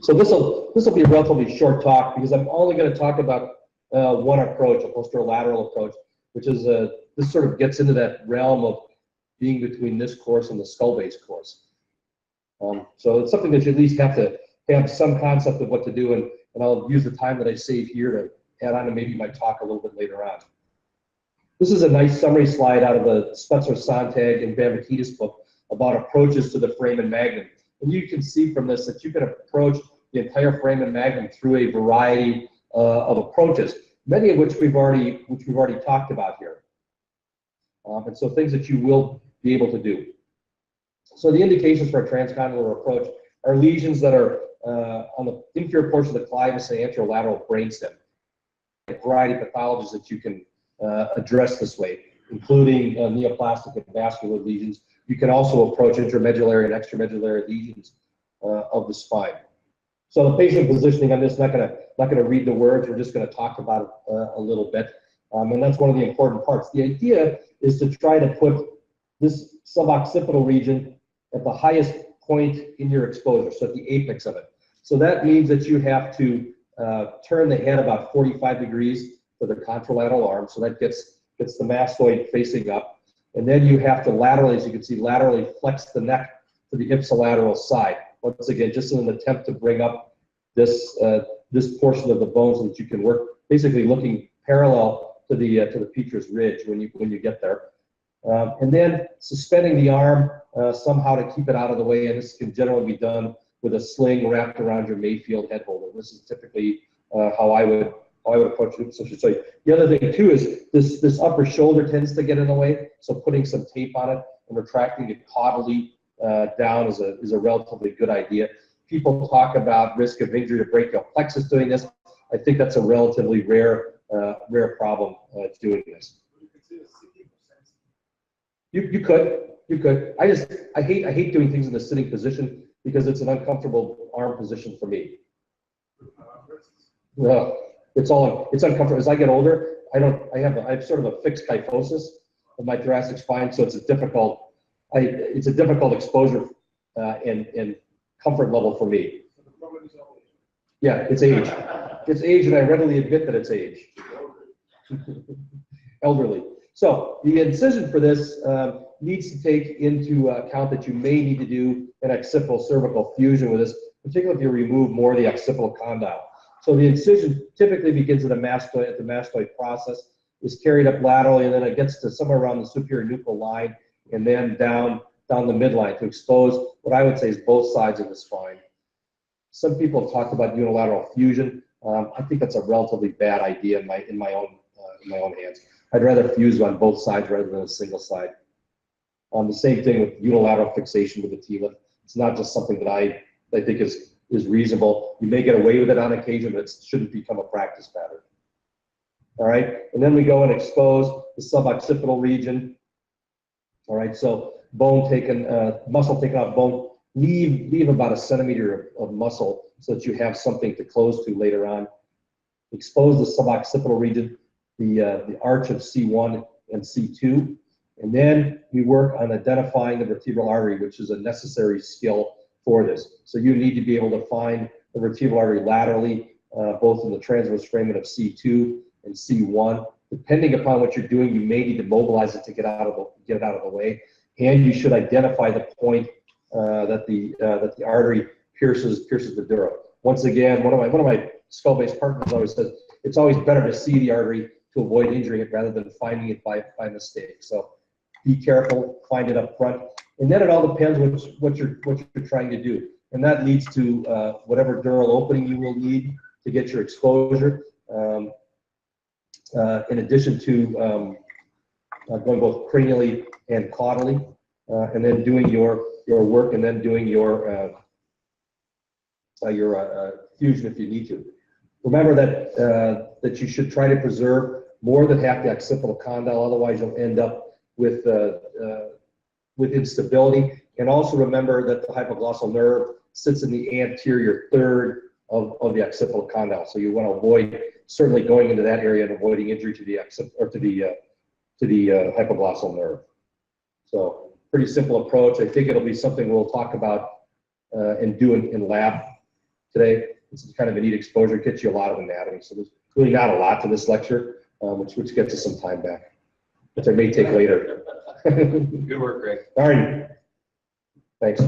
So this will be a relatively short talk because I'm only going to talk about one approach, a posterolateral approach, which is this sort of gets into that realm of being between this course and the skull-based course. So it's something that you at least have to have some concept of what to do, and I'll use the time that I save here to add on to maybe my talk a little bit later on. This is a nice summary slide out of the Spencer Sontag and Bambatidis book about approaches to the foramen magnum. And you can see from this that you can approach the entire foramen magnum through a variety of approaches, many of which we've already talked about here. And so things that you will be able to do. So the indications for a transcondylar approach are lesions that are on the inferior portion of the clivus and anterolateral brainstem. A variety of pathologies that you can address this way, including neoplastic and vascular lesions. You can also approach intramedullary and extramedullary lesions of the spine. So the patient positioning on this, not gonna read the words. We're just going to talk about it a little bit, and that's one of the important parts. The idea is to try to put this suboccipital region at the highest point in your exposure, so at the apex of it. So that means that you have to turn the head about 45 degrees for the contralateral arm, so that gets the mastoid facing up. And then you have to laterally, as you can see, laterally flex the neck to the ipsilateral side. Once again, just in an attempt to bring up this this portion of the bone so that you can work, basically looking parallel to the petrous ridge when you get there. And then suspending the arm somehow to keep it out of the way, and this can generally be done with a sling wrapped around your Mayfield head holder. This is typically how I would approach it. So the other thing too is this upper shoulder tends to get in the way, so putting some tape on it and retracting it caudally down is a relatively good idea. People talk about risk of injury to brachial plexus doing this. I think that's a relatively rare problem doing this. You could. I hate doing things in the sitting position because it's an uncomfortable arm position for me. It's uncomfortable. As I get older, I have sort of a fixed kyphosis of my thoracic spine, so it's a difficult exposure and comfort level for me. Yeah, it's age. It's age, and I readily admit that it's age. Elderly. So the incision for this needs to take into account that you may need to do an occipital cervical fusion with this, particularly if you remove more of the occipital condyle. So the incision typically begins at the mastoid process, is carried up laterally, and then it gets to somewhere around the superior nuchal line, and then down the midline to expose what I would say is both sides of the spine. Some people have talked about unilateral fusion. I think that's a relatively bad idea in my own hands. I'd rather fuse on both sides rather than a single side. The same thing with unilateral fixation with the TLIF. It's not just something that I think is reasonable. You may get away with it on occasion, but it shouldn't become a practice pattern. All right, and then we go and expose the suboccipital region. All right, so bone taken, muscle taken off bone. Leave about a centimeter of muscle so that you have something to close to later on. Expose the suboccipital region, the arch of C1 and C2, and then we work on identifying the vertebral artery, which is a necessary skill for this. So you need to be able to find the vertebral artery laterally, both in the transverse foramen of C2 and C1. Depending upon what you're doing, you may need to mobilize it to get it out of the way, and you should identify the point that the artery pierces the dura. Once again, one of my skull-based partners always says it's always better to see the artery to avoid injuring it rather than finding it by mistake. So be careful, find it up front, and then it all depends what you're trying to do, and that leads to whatever dural opening you will need to get your exposure. In addition to going both cranially and caudally, and then doing your work, and then doing your fusion if you need to. Remember that you should try to preserve more than half the occipital condyle, otherwise you'll end up with instability. And also remember that the hypoglossal nerve sits in the anterior third of the occipital condyle, so you want to avoid certainly going into that area and avoiding injury to the hypoglossal nerve. So pretty simple approach. I think it'll be something we'll talk about and do in lab today. It's kind of a neat exposure, gets you a lot of anatomy. So there's really not a lot to this lecture, which gets us some time back, which I may take later. Good work, Greg. All right. Thanks.